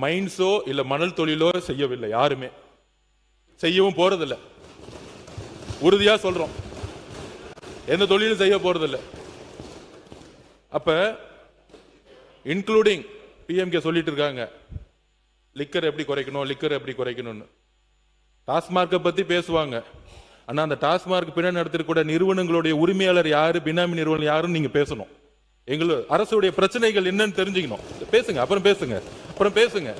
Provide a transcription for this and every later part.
மைன்ஸோ இல்ல மணல் தொழிலோ செய்யவில்லை. யாருமே செய்யவும் போறதில்லை. உறுதியா சொல்றோம், எந்த தொழிலும் செய்ய போறதில்லை. அப்ப இன்க்ளூடிங் பிஎம்கே சொல்லிட்டு இருக்காங்க லிக்கர் எப்படி குறைக்கணும், லிக்கர் எப்படி குறைக்கணும்னு. டாஸ்மார்க்கை பத்தி பேசுவாங்க. ஆனா அந்த டாஸ்மார்க் பின்னாடி நடத்திருக்க நிறுவனங்களுடைய உரிமையாளர் யாரு, பினாமி நிறுவனம் யாருன்னு நீங்க பேசணும். எங்களுக்கு அரசுடைய பிரச்சனைகள் என்னன்னு தெரிஞ்சுக்கணும். பேசுங்க, அப்புறம் பேசுங்க.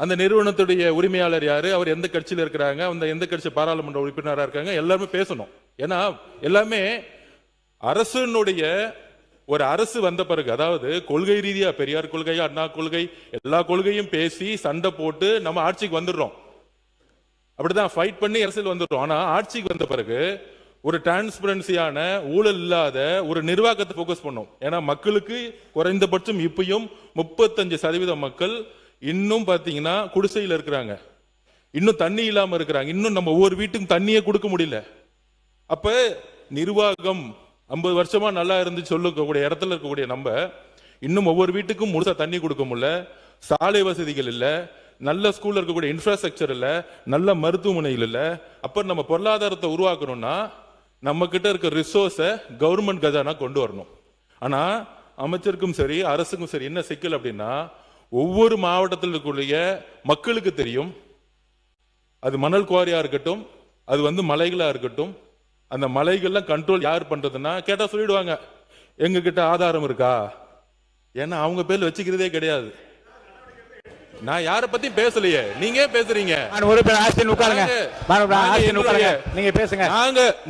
அந்த நிறுவனத்துடைய உரிமையாளர் யாரு, அவர் எந்த கட்சியில் இருக்கிறாங்க, அந்த எந்த கட்சி பாராளுமன்ற உறுப்பினராக இருக்காங்க, எல்லாருமே பேசணும். ஏன்னா எல்லாமே அரசுடைய ஒரு அரசு வந்த பிறகு, அதாவது கொள்கை ரீதியா பெரியார் கொள்கை, அண்ணா கொள்கை, எல்லா கொள்கையும் பேசி சண்டை போட்டு நம்ம ஆட்சிக்கு வந்துடுறோம். அப்படிதான் ஃபைட் பண்ணி அரசியல் வந்துடுறோம். ஆனா ஆட்சிக்கு வந்த பிறகு ஒரு டிரான்ஸ்பரன்சியான ஊழல் இல்லாத ஒரு நிர்வாகத்தை போக்கஸ் பண்ணோம். ஏன்னா மக்களுக்கு குறைந்தபட்சம் இப்பயும் 35% மக்கள் இன்னும் பாத்தீங்கன்னா குடிசையில் இருக்கிறாங்க, இன்னும் தண்ணி இல்லாம இருக்கிறாங்க, இன்னும் நம்ம ஒவ்வொரு வீட்டுக்கும் தண்ணியே கொடுக்க முடியல. அப்ப நிர்வாகம் 50 வருஷமா நல்லா இருந்து சொல்லக்கூடிய இடத்துல இருக்கக்கூடிய நம்ம இன்னும் ஒவ்வொரு வீட்டுக்கும் முழுசா தண்ணி கொடுக்க முடியல, சாலை வசதிகள் இல்ல, நல்ல ஸ்கூல்ல இருக்கக்கூடிய இன்ஃப்ராஸ்ட்ரக்சர் இல்ல, நல்ல மருத்துவமனைகள் இல்ல. அப்ப நம்ம பொருளாதாரத்தை உருவாக்கணும்னா நம்ம கிட்ட இருக்க ரிசோர்ஸை கவர்மெண்ட் கஜானா கொண்டு வரணும். ஆனா அமைச்சருக்கும் சரி அரசுக்கும் சரி என்ன சிக்கல் அப்படின்னா, ஒவ்வொரு மாவட்டத்தில் இருக்கக்கூடிய மக்களுக்கு தெரியும், அது மணல் குவாரியா இருக்கட்டும், அது மலைகளா இருக்கட்டும், அந்த மலைகள்லாம் கண்ட்ரோல் யார் பண்றதுன்னா கேட்டா சொல்லிடுவாங்க எங்க கிட்ட ஆதாரம் இருக்கா. ஏன்னா அவங்க பேர்ல வச்சுக்கிறதே கிடையாது. நான் யார பத்தி பேசலையே, நீங்க பேசுறீங்க. நீங்க பேசுங்க.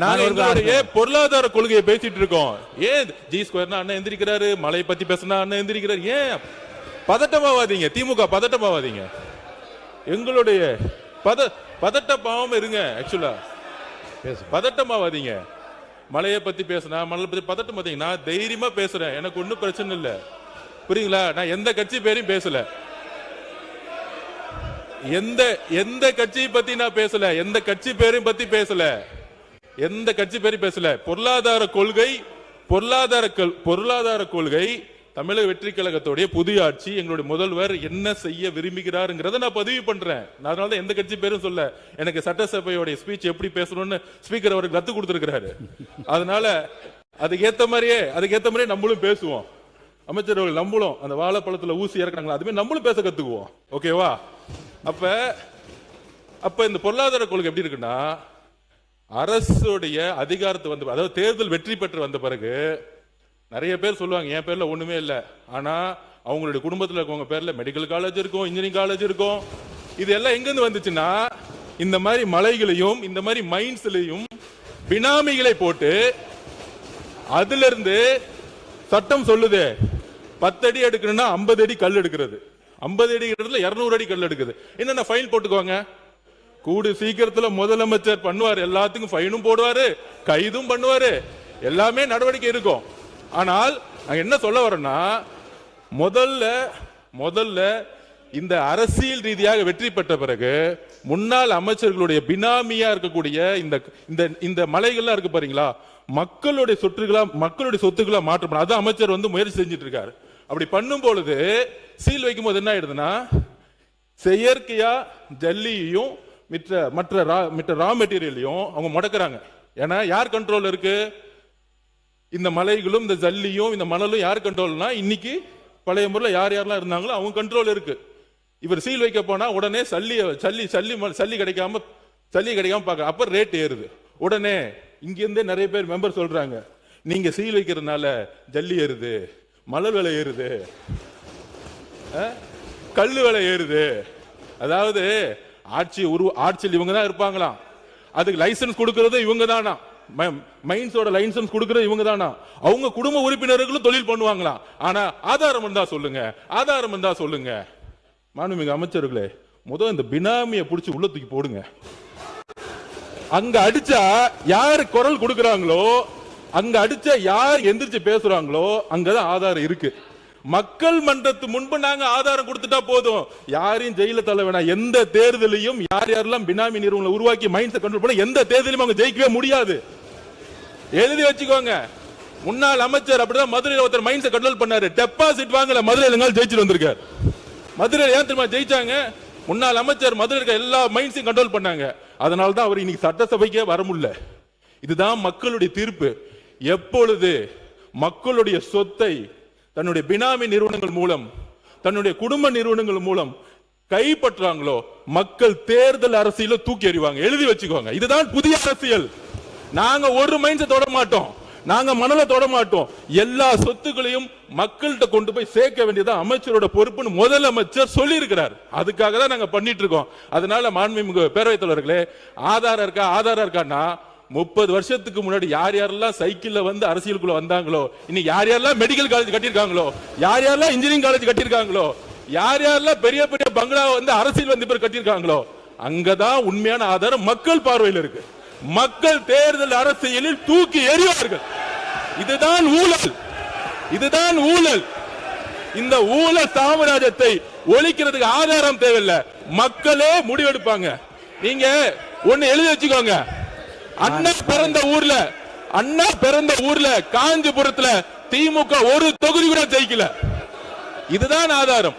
நாங்க பொருளாதார கொள்கையை பேசிட்டு இருக்கோம். ஏன் ஜி ஸ்கொயர்னா அண்ணன் எந்திரிக்கிறாரு, மலை பத்தி பேசினா அண்ணன் எந்திரிக்கிறாரு. ஏன் பதட்டமாவாதீங்க, திமுக பதட்டமாவாதீங்க. எங்களுடைய பதட்டமாவும் இருங்க. ஆக்சுவலா பதட்டமாவாதீங்க. மலையை பத்தி பேசினா மலை பத்தி பதட்டம் பாத்தீங்கன்னா தைரியமா பேசுறேன், எனக்கு ஒன்னும் பிரச்சனை இல்ல. புரியுங்களா? நான் எந்த கட்சி பேரையும் பேசல, எந்த கட்சியை பத்தி நான் பேசல, எந்த கட்சி பேரையும் பத்தி பேசல, எந்த கட்சி பேரையும் பேசல. பொருளாதார கொள்கை தமிழக வெற்றி கழகத்துடைய புதிய ஆட்சி, எங்களுடைய முதல்வர் என்ன செய்ய விரும்புகிறாருங்கிறத நான் பதிவு பண்றேன். அதனால எந்த கட்சி பேரும் சொல்ல. எனக்கு சட்டசபையோட ஸ்பீச் எப்படி பேசணும்னு ஸ்பீக்கர் அவருக்கு கத்து கொடுத்திருக்கிறாரு. அதனால அதுக்கேத்த மாதிரியே நம்மளும் பேசுவோம். அமைச்சர்கள் நம்மளும் அந்த வாழைப்பழத்துல ஊசி இறக்குறாங்களா அதுமே நம்மளும் பேச கத்துக்குவோம். ஓகேவா? அப்ப இந்த பொருளாதார கொள்கை எப்படி இருக்குன்னா, அரசுடைய அதிகாரத்தை அதாவது தேர்தல் வெற்றி பெற்று வந்த பிறகு நிறைய பேர் சொல்லுவாங்க என் பேர்ல ஒண்ணுமே இல்லை, ஆனா அவங்களுடைய குடும்பத்தில் இருக்கவங்க பேர்ல மெடிக்கல் காலேஜ் இருக்கும், இன்ஜினியரிங் காலேஜ் இருக்கும். இது எல்லாம் எங்க இருந்து வந்துச்சுன்னா, இந்த மாதிரி மலைகளையும் இந்த மாதிரி மைன்ஸ்லையும் பினாமிகளை போட்டு அதுல இருந்து சட்டம் சொல்லுது 10 அடி எடுக்கணும்னா 50 அடி கல் எடுக்கிறது, 50 அடி இடத்துல 200 அடி கல் எடுக்குது. என்னென்ன ஃபைன் போட்டுக்கோங்க. கூடு சீக்கிரத்துல முதலமைச்சர் பண்ணுவாரு, எல்லாத்துக்கும் ஃபைனும் போடுவாரு, கைதும் பண்ணுவாரு, எல்லாமே நடவடிக்கை இருக்கும். ஆனால் என்ன சொல்ல வரேன்னா, முதல்ல இந்த அரசியல் ரீதியாக வெற்றி பெற்ற பிறகு முன்னாள் அமைச்சர்களுடைய பினாமியா இருக்கக்கூடிய இந்த மலைகள்லாம் இருக்கு பாருங்களா, மக்களுடைய சொத்துக்களா மாற்றம், அதான் அமைச்சர் முயற்சி செஞ்சிட்டு இருக்காரு. அப்படி பண்ணும் பொழுது சீல் வைக்கும் போது என்ன ஆயிடுதுன்னா, செயற்கையா ஜல்லியையும் மற்ற ரா மெட்டீரியலையும் அவங்க முடக்கிறாங்க. ஏன்னா யார் கண்ட்ரோல் இருக்கு? இந்த மலைகளும் இந்த ஜல்லியும் இந்த மணலும் யார் கண்ட்ரோல்னா, இன்னைக்கு பழைய முறையில் யாரெல்லாம் இருந்தாங்களோ அவங்க கண்ட்ரோல் இருக்கு. இவர் சீல் வைக்க போனா உடனே சல்லி கிடைக்காம பார்க்க, அப்ப ரேட் ஏறுது. உடனே இங்க இருந்தே நிறைய பேர் மெம்பர் சொல்றாங்க, நீங்க சீல் வைக்கிறதுனால ஜல்லி ஏறுது, மணல் விலை ஏறுது, கல்லு விலை ஏறுது. அதாவது ஆட்சியில் இவங்க தான் இருப்பாங்களாம், அதுக்கு லைசன்ஸ் கொடுக்கறது இவங்க தானா, மைன்ஸோட லைசன்ஸ் கொடுக்கறது இவங்க தானா, அவங்க குடும்ப உறுப்பினர்களும் தொழில் பண்ணுவாங்களாம். ஆனா ஆதாரம் இருந்தா சொல்லுங்க. மாண்புமிகு அமைச்சர்களே, முதல் இந்த பினாமியை பிடிச்சி உள்ள தூக்கி போடுங்க. அங்க அடிச்சா யாரு குரல் கொடுக்கறாங்களோ, அங்க அடிச்சா யார் எந்திரிச்சு பேசுறாங்களோ அங்கதான் ஆதாரம் இருக்கு. மக்கள் மன்றத்து முன்பு நாங்க ஆதாரம் கொடுத்துட்டா போதும், யாரையும் ஜெயில தள்ள வேணாம். எந்த தேர்தலையும் யாரெல்லாம் பினாமி நிறுவனங்களை உருவாக்கி மைண்ட்ஸை கண்ட்ரோல் பண்ண எந்த தேர்தலையும் அவங்க ஜெயிக்கவே முடியாது. எழுதி வச்சுக்கோங்க. முன்னாள் அமைச்சர் அப்படிதான் மதுரையில் ஒருத்தர் மைண்ட்ஸை கண்ட்ரோல் பண்ணாரு, டெபாசிட் வாங்கல, மதுரையில் ஜெயிச்சுட்டு வந்திருக்காரு. மதுரை ஏன் தெரியுமா ஜெயிச்சாங்க? முன்னாள் அமைச்சர் மதுரை இருக்க எல்லா மைண்ட்ஸையும் கண்ட்ரோல் பண்ணாங்க. அதனால தான் அவர் இன்னைக்கு சட்டசபைக்கே வர முடியல. இதுதான் மக்களுடைய தீர்ப்பு. எப்பொழுது மக்களுடைய சொத்தை தன்னுடைய பினாமி நிறுவனங்கள் மூலம், தன்னுடைய குடும்ப நிறுவனங்கள் மூலம் கைப்பற்றாங்களோ, மக்கள் தேர்தல் அரசியல தூக்கி எறிவாங்க. எழுதி வச்சுக்கோங்க. இதுதான் புதிய அரசியல். நாங்க ஒரு மைண்ட்ஸை தொட மாட்டோம், நாங்க மணல தொட மாட்டோம். எல்லா சொத்துக்களையும் மக்கள்கிட்ட கொண்டு போய் சேர்க்க வேண்டியது அமைச்சரோட பொறுப்புன்னு முதலமைச்சர் சொல்லி இருக்கிறார். அதுக்காக தான் நாங்க பண்ணிட்டு இருக்கோம். அதனால மாண்புமிகு பேரவைத் தலைவர்களே, ஆதாரம் இருக்கான்னா 30 வருஷத்துக்கு முன்னாடி யார் யாரெல்லாம் சைக்கிள்ல வந்து அரசியலுக்குள்ள வந்தாங்களோ, இன்னைக்கு யார் யாரெல்லாம் மெடிக்கல் காலேஜ் கட்டியிருக்காங்களோ, யார் யாரெல்லாம் இன்ஜினியரிங் காலேஜ் கட்டியிருக்காங்களோ, யார் யாரெல்லாம் பெரிய பெரிய பங்களா வந்து அரசியல் வந்து பேர் கட்டியிருக்காங்களோ, அங்கதான் உண்மையான ஆதாரம் மக்கள் பார்வையில் இருக்கு. மக்கள் தேர்தல் அரசியலில் தூக்கி எறிவார்கள். இதுதான் ஊழல், இதுதான் ஊழல். இந்த ஊழல் சாம்ராஜ்யத்தை ஒழிக்கிறதுக்கு ஆதாரம் தேவையில்லை, மக்களே முடிவெடுப்பாங்க. நீங்க ஒண்ணு எழுதி வச்சுக்கோங்க. அண்ணா பிறந்த ஊர்ல காஞ்சிபுரத்துல திமுக ஒரு தொகுதி கூட ஜெயிக்கல. இதுதான் ஆதாரம்.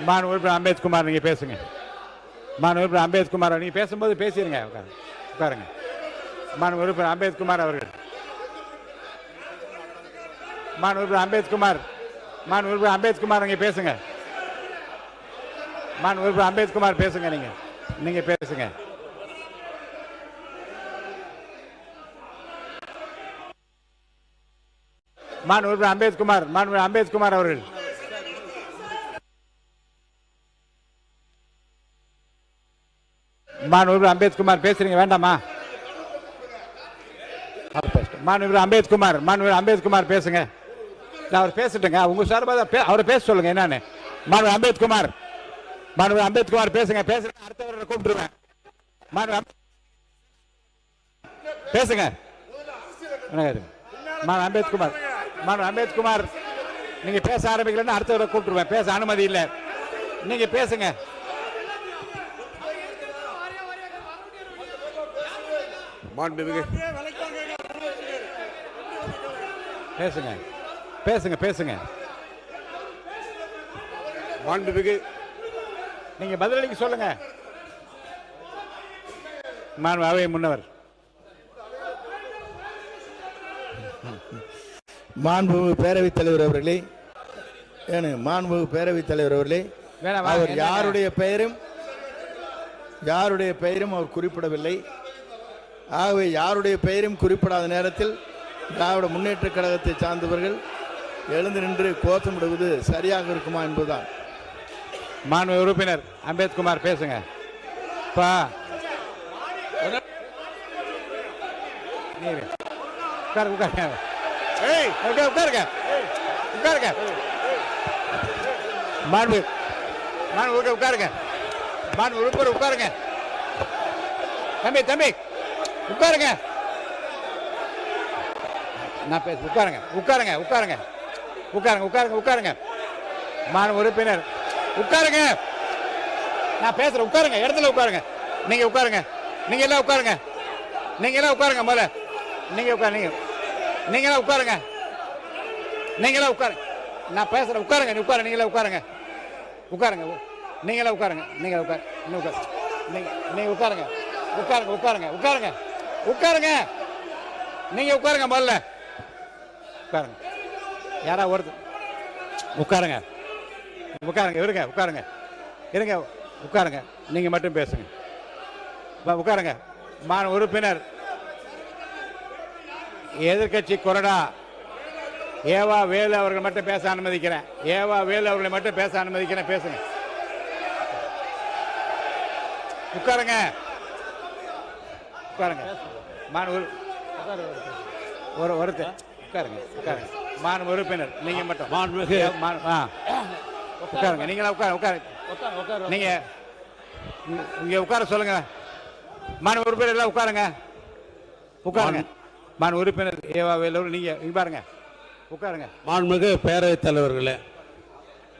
மாண்புமிகு அம்பேத்குமார் நீங்க பேசுங்க. மாண்புமிகு அம்பேத்குமார் நீங்க பேசும்போது பேசிருங்க. உட்காருங்க. மாண்புமிகு அம்பேத்குமார் அவர்கள். மாண்புமிகு அம்பேத்குமார் நீங்க பேசுங்க. மாண்புமிகு அம்பேத்குமார் பேசுங்க. நீங்க பேசுங்க. மாண்புமிகு அம்பேத்குமார் அவர்கள். மாண்புமிகு அம்பேத்குமார் பேசுறீங்க வேண்டாமா? மாண்புமிகு அம்பேத்குமார் பேசுங்க. அவர் பேசிட்டுங்க. உங்க சார்பாக அவரை பேச சொல்லுங்க. என்னன்னு மாண்புமிகு அம்பேத்குமார் பேசுங்க. அடுத்தவரை கூப்பிட்டுருவேன். பேசுங்க. அம்பேத்குமார் நீங்க பேச ஆரம்பிக்கலன்னா அடுத்தவரை கூப்பிட்டுருவேன். பேச அனுமதி இல்லை. நீங்க பேசுங்க. பேசுங்க. மாண்புமிகு நீங்க பதிலளிக்க சொல்லுங்க. அவை முன்னவர். மாண்புமிகு பேரவைத் தலைவர் அவர்களே, மாண்புமிகு பேரவைத் தலைவர் அவர்களே, அவர் யாருடைய பெயரும் அவர் குறிப்பிடவில்லை. ஆகவே யாருடைய பெயரும் குறிப்பிடாத நேரத்தில் திராவிட முன்னேற்ற கழகத்தை சார்ந்தவர்கள் எழுந்து நின்று கோஷமிடுவது சரியாக இருக்குமா என்பதுதான். மாண்புமிகு உறுப்பினர் அம்பேத்குமார் பேசுங்க. உட்காருங்க. தம்பி உட்காருங்க. நான் பேச உட்காருங்க. மாண்புமிகு உறுப்பினர் உட்காருங்க. நான் பேசுறேன். உட்காருங்க. இடத்துல உட்காருங்க. நீங்க உட்காருங்க. நீங்க எல்லாம் உட்காருங்க. முதல்ல நீங்க உட்காருங்க. நான் பேசுறேன். உட்காருங்க. நீங்களே உட்காருங்க. நீங்க உட்காருங்க. முதல்ல உட்காருங்க. யாரா ஒருத்தர் உட்காருங்க. உட்காருங்க. நீங்க மட்டும் பேசுங்க. உட்காருங்க. மாண்புமிகு உறுப்பினர் எதிர்க்கட்சி கொறடா ஏவா வேலு அவர்கள் மட்டும் பேச அனுமதிக்கிறேன். பேசுங்க. உட்காருங்க. ஒருத்தர் உட்காருங்க. மாண்புமிகு உறுப்பினர் நீங்க மட்டும் உட்காருங்க. நீங்களா உட்காருங்க. நீங்க இங்க உட்கார சொல்லுங்க. மாண்புமிகு உறுப்பினர் எல்லாம் உட்காருங்க. மாண்புமிகு உறுப்பினர் ஏவா வேலூர் நீங்க பாருங்க. உட்காருங்க. மாண்புமிகு பேரவைத் தலைவர்களே,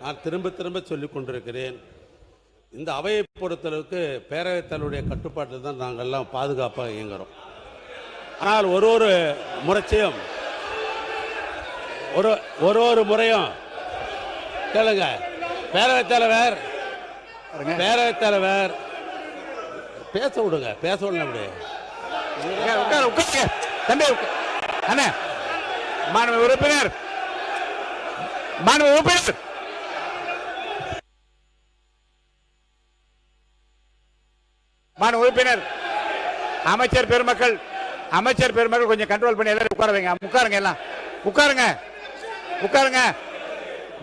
நான் திரும்ப சொல்லிக் கொண்டிருக்கிறேன். இந்த அவையை பொறுத்தளவுக்கு பேரவைத் தலைவருடைய கட்டுப்பாட்டில் தான் நாங்கள் எல்லாம் பாதுகாப்பாக இயங்குறோம். ஆனால் ஒரு முறையும் ஒரு முறையும் கேளுங்க. பேரவைத் தலைவர் பேச விடுங்க, பேச விடல அப்படி. உட்காருங்க தம்பி. அண்ணா மாண்பு உறுப்பினர் அமைச்சர் பெருமக்கள் கொஞ்சம் கண்ட்ரோல் பண்ணி எல்லாரும் உட்கார வைங்க. உட்காருங்க, எல்லாம் உட்காருங்க.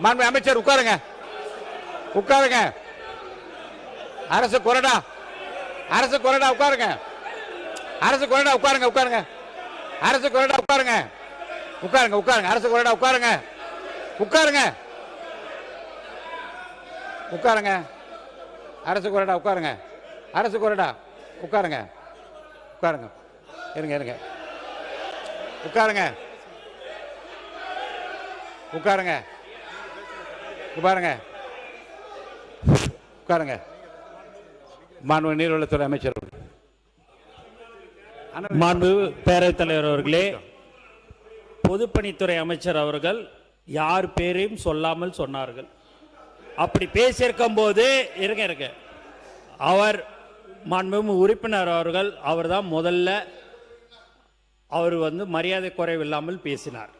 மாண்பு அமைச்சர் உட்காருங்க. அரசு கொறடா உட்காருங்க. அரசு கொறடா உட்காருங்க. அரசு கொறடா உட்காருங்க. அரசு கொறடா உட்காருங்க. அரசு கொறடா உட்காருங்க. அரசு கொறடா உட்காருங்க. இருங்க. உட்காருங்க. மாண்பு நீர்வளத்துறை அமைச்சர். மாண்பு பேரவைத் தலைவர் அவர்களே, பொதுப்பணித்துறை அமைச்சர் அவர்கள் யார் பேரையும் சொல்லாமல் சொன்னார்கள். அப்படி பேசியிருக்கும் போது இருங்க அவர் மாண்பு உறுப்பினர் அவர்கள் அவர்தான் முதல்ல அவர் மரியாதை குறைவில்லாமல் பேசினார்.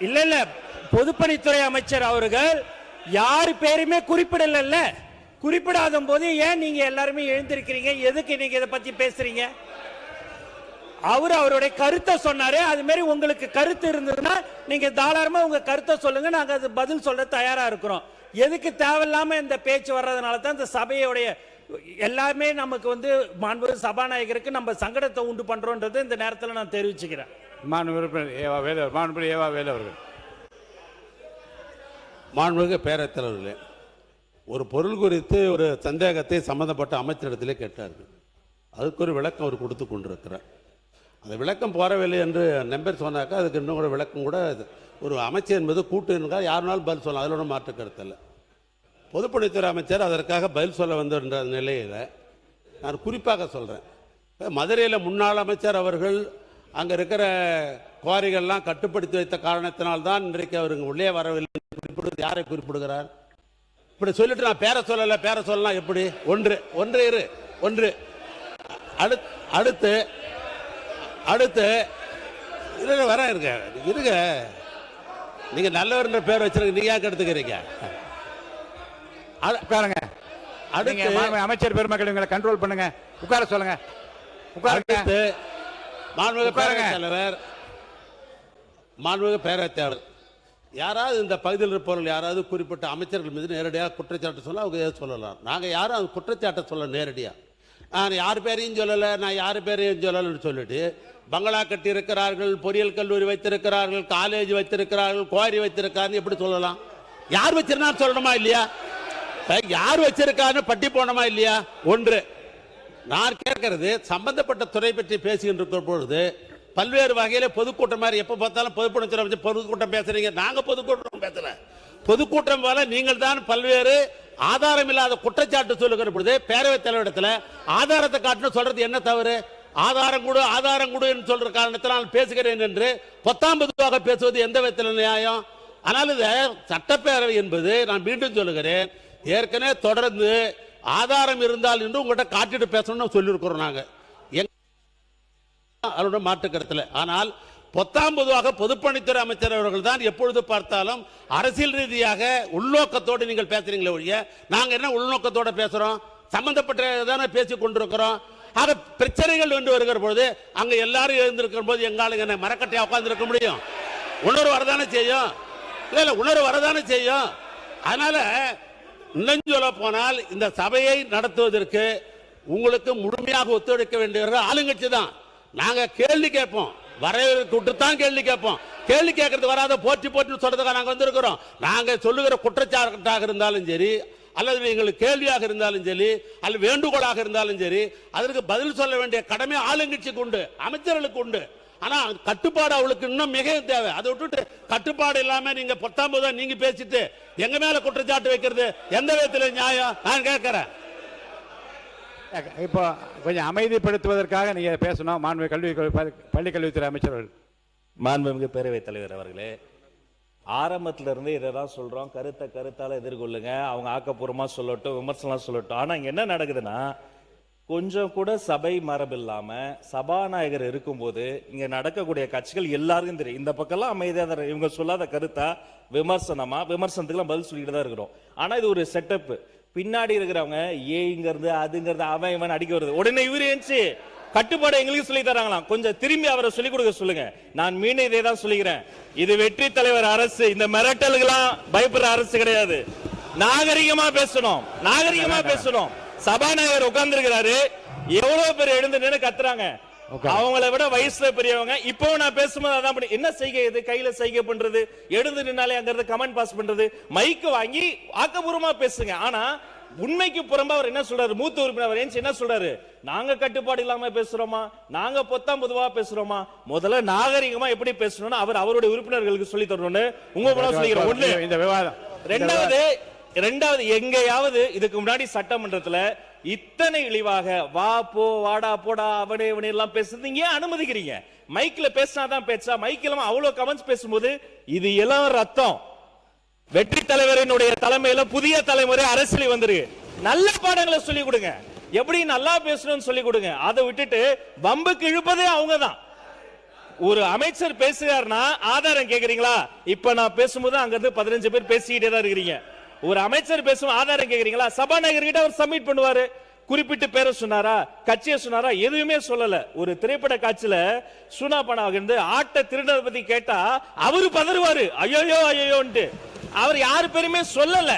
இல்ல பொதுப்பணித்துறை அமைச்சர் அவர்கள் யார் பேருமே குறிப்பிடல. குறிப்பிடாத போது ஏன் நீங்க எல்லாருமே எழுந்திருக்கிறீங்க? எதுக்கு நீங்க இதை பத்தி பேசுறீங்க? அவருடைய கருத்தை சொன்னாரு. அது மாதிரி உங்களுக்கு கருத்து இருந்ததுன்னா நீங்க தாராளமா உங்க கருத்தை சொல்லுங்க, நாங்க அது பதில் சொல்ல தயாரா இருக்கிறோம். எதுக்கு தேவையில்லாம இந்த பேச்சு வர்றதுனால தான் இந்த சபையோடைய எல்லாமே நமக்கு மாண்பு சபாநாயகருக்கு நம்ம சங்கடத்தை உண்டு பண்றோம்ன்றது இந்த நேரத்தில் நான் தெரிவிச்சுக்கிறேன். மாண்புமிகு பேரவைத் தலைவர்களே, ஒரு பொருள் குறித்து ஒரு சந்தேகத்தை சம்பந்தப்பட்ட அமைச்சரிடத்திலே கேட்டார்கள். அதுக்கு ஒரு விளக்கம் அவர் கொடுத்து கொண்டிருக்கிறார். அந்த விளக்கம் போறவில்லை என்று நம்பர் சொன்னாக்கா அதுக்கு இன்னும் கூட விளக்கம் கூட ஒரு அமைச்சர் என்பது கூட்டு என்றால் யாருனாலும் பதில் சொல்லலாம், அதில் ஒன்றும் மாற்று கருத்தில். பொதுப்பணித்துறை அமைச்சர் அதற்காக பதில் சொல்ல வந்த நிலையில் நான் குறிப்பாக சொல்கிறேன். மதுரையில் முன்னாள் அமைச்சர் அவர்கள் அங்கே இருக்கிற குவாரிகள்லாம் கட்டுப்படுத்தி வைத்த காரணத்தினால்தான் இன்றைக்கு அவருக்கு உள்ளே வரவில்லை குறிப்பிடுவது யாரை குறிப்பிடுகிறார்? இப்படி சொல்லிட்டு நான் பேர சொல்லலாம் எப்படி? ஒன்று அடுத்து வர இருங்க. நீங்க நல்லவர் பேர் வச்சிருக்க, நீங்க யாருக்கு எடுத்துக்கிறீங்க? அமைச்சர் பெருமக்கள் உங்களை கண்ட்ரோல் பண்ணுங்க. உட்கார சொல்லுங்க. மாண்புமிகு பேரவைத் தலைவர் யாராவது இந்த பகுதியில் இருப்பவர்கள் யாராவது குறிப்பிட்ட அமைச்சர்கள் மீது நேரடியாக குற்றச்சாட்டு சொல்ல அவங்க சொல்லலாம். நாங்கள் யாரும் அந்த குற்றச்சாட்டை சொல்ல நேரடியாக நான் யார் பேரையும் சொல்லலை, நான் யார் பேரையும் சொல்லலைன்னு சொல்லிட்டு பங்களா கட்டி இருக்கிறார்கள், பொறியியல் கல்லூரி வைத்திருக்கிறார்கள், காலேஜ் வைத்திருக்கிறார்கள், குவாரி வைத்திருக்காருன்னு எப்படி சொல்லலாம்? யார் வச்சிருந்தான்னு சொல்லணுமா இல்லையா? யார் வச்சிருக்கான்னு பட்டி போனோமா இல்லையா? ஒன்று நான் கேட்கறது, சம்பந்தப்பட்ட துறை பற்றி பேசுகின்ற இருக்கிற பொழுது பல்வேறு வகையில பொதுக்கூட்டம் மாதிரி எப்ப பார்த்தாலும் பொதுக்கூட்டம் பேசுறீங்க. நாங்க பொதுக்கூட்டம் பேசல. பொதுக்கூட்டம் போல நீங்கள் தான் பல்வேறு ஆதாரம் இல்லாத குற்றச்சாட்டு சொல்லுகிற பொழுது பேரவைத் தலைவரிடத்துல ஆதாரத்தை காட்டணும் சொல்றது என்ன தவறு? ஆதாரம் கொடு என்று சொல்ற காரணத்தில் நான் பேசுகிறேன் என்று 19 பேசுவது எந்த விதத்தில் நியாயம்? ஆனால் இது சட்டப்பேரவை என்பது நான் மீண்டும் சொல்லுகிறேன், ஏற்கனவே தொடர்ந்து ஆதாரம் இருந்தால் என்று உங்கள்கிட்ட காட்டிட்டு பேசணும்னு சொல்லியிருக்கிறோம் நாங்க அதோட மாற்று கருத்தில். ஆனால் 19 பொதுப்பணித்துறை அமைச்சர் அவர்கள் தான் எப்பொழுது பார்த்தாலும் அரசியல் ரீதியாக உள்நோக்கத்தோடு நீங்கள் பேசுறீங்களே ஒழிய நாங்க என்ன உள்நோக்கத்தோட பேசுறோம்? சம்பந்தப்பட்ட பேசிக் கொண்டிருக்கிறோம். ஆக பிரச்சனைகள் என்று வருகிற பொழுது அங்க எல்லாரும் எழுந்திருக்கிற போது எங்காலுங்க என்ன மரக்கட்டையா உட்கார்ந்து இருக்க முடியும்? உணர்வு வரதானே செய்யும். இல்ல உணர்வு வரதானே செய்யும். அதனால இன்னும் சொல்ல போனால் இந்த சபையை நடத்துவதற்கு உங்களுக்கு முழுமையாக ஒத்துழைக்க வேண்டியவர்கள் ஆளுங்கட்சி தான். நாங்க கேள்வி கேட்போம், வரவேற்று தான் கேள்வி கேட்போம். கேள்வி கேட்கறது வராத போற்றி சொல்றதுக்காக நாங்க வந்திருக்கிறோம். நாங்க சொல்லுகிற குற்றச்சாட்டாக இருந்தாலும் சரி, அல்லது எங்களுக்கு கேள்வியாக இருந்தாலும் சரி, அல்லது வேண்டுகோளாக இருந்தாலும் சரி, அதற்கு பதில் சொல்ல வேண்டிய கடமை ஆளுங்கட்சிக்கு உண்டு, அமைச்சர்களுக்கு உண்டு. ஆனா கட்டுப்பாடு அவளுக்கு இன்னும் மிக தேவை. அதை விட்டுட்டு கட்டுப்பாடு இல்லாம நீங்க 19 நீங்க பேசிட்டு எங்க மேல குற்றச்சாட்டு வைக்கிறது எந்த விதத்துல நியாயம்? நான் கேட்கிறேன். இப்போ கொஞ்சம் அமைதிப்படுத்துவதற்காக நீங்க பேசணும். மாண்பு பள்ளிக்கல்வித்துறை அமைச்சர்கள். மாண்புமிகு பேரவைத் தலைவர் அவர்களே, ஆரம்பத்துல இருந்து இதை தான் சொல்றோம், கருத்தால எதிர்கொள்ளுங்க, அவங்க ஆக்கப்பூர்வமா சொல்லட்டும், விமர்சனம் சொல்லட்டும். ஆனா இங்க என்ன நடக்குதுன்னா, கொஞ்சம் கூட சபை மரபு இல்லாம சபாநாயகர் இருக்கும்போது இங்க நடக்கக்கூடிய காட்சிகள் எல்லாருக்கும் தெரியும். இந்த பக்கம்லாம் அமைதியா தான் இவங்க சொல்லாத கருத்தா விமர்சனத்துக்குலாம் பதில் சொல்லிட்டு தான் இருக்கிறோம். ஆனா இது ஒரு செட்டப். பின்னாடி இருக்கிறவங்க ஏங்கிறது அதுங்கிறது அவன் இவன் அடிக்க வருது. உடனே இவரு ஏஞ்சி கட்டுப்பாடு எங்களுக்கு சொல்லி தராங்களாம். கொஞ்சம் திரும்பி அவரை சொல்லிக் கொடுக்க சொல்லுங்க. நான் மீண்டும் இதே தான் சொல்லிக்கிறேன், இது வெற்றி தலைவர் அரசு, இந்த மிரட்டல்களாம் பயப்படுற அரசு கிடையாது. நாகரிகமா பேசணும். சபாநாயகர் உட்கார்ந்து இருக்கிறாரு, எவ்வளவு பேர் எழுந்து நின்று கத்துறாங்க, அவங்கள விட வயசுல பெரியவங்க. இப்போ நான் பேசும்போது அதான் என்ன செய்கை, இது கையில செய்கை பண்றது, எழுந்து நின்னாலே அங்க கமெண்ட் பாஸ் பண்றது, மைக்கு வாங்கி ஆக்கப்பூர்வமா பேசுங்க. ஆனா உண்மைக்கு புறம்பா அவர் என்ன சொல்றாரு, மூத்த உறுப்பினர் என்ன சொல்றாரு, நாங்க கட்டுப்பாடு இல்லாம பேசுறோமா, நாங்க பொத்தாம் பொதுவா பேசுறோமா? முதல்ல நாகரிகமா எப்படி பேசணும்னு அவருடைய உறுப்பினர்களுக்கு சொல்லி தரணும்னு உங்க மூலம் சொல்லிக்கிறோம். ஒண்ணு இந்த விவாதம். ரெண்டாவது எங்கேயாவது இதுக்கு முன்னாடி சட்டமன்றத்துல இத்தனை இழிவாக வா போ வாடா போடா அவனே இவனே எல்லாம் பேசுறது நீங்க ஏன் அனுமதிக்கிறீங்க? மைக்ல பேசினாதான் பேச்சா? மைக்ல அவ்வளவு கமெண்ட்ஸ் பேசும்போது இது எல்லாம் ரத்தம். வெற்றி தலைவரினுடைய தலைமையில புதிய தலைமுறை அரசியல் வந்துருக்கு. நல்ல பாடங்களை சொல்லிக் கொடுங்க, எப்படி நல்லா பேசணும்னு சொல்லிக் கொடுங்க. அதை விட்டுட்டு வம்புக்கு இழுப்பதே அவங்க தான். ஒரு அமைச்சர் பேசுகிறார்னா ஆதாரம் கேக்குறீங்களா? இப்ப நான் பேசும்போது அங்க இருந்து 15 பேர் பேசிக்கிட்டே தான் இருக்கிறீங்க. ஒரு அமைச்சர் பேசும் ஆதாரம் கேக்குறீங்களா? சபாநாயகர் கிட்ட அவர் சப்மிட் பண்ணுவாரு. குறிப்பிட்டு பேரை சொன்னாரா, கட்சியை சொன்னாரா? எதுவுமே சொல்லல. ஒரு திரைப்பட காட்சியில சுனா பணம் இருந்து ஆட்ட திருடரை பத்தி கேட்டா அவரு பதறுவாரு, ஐயோ ஐயோன்ட்டு. அவர் யாரு பேருமே சொல்லல.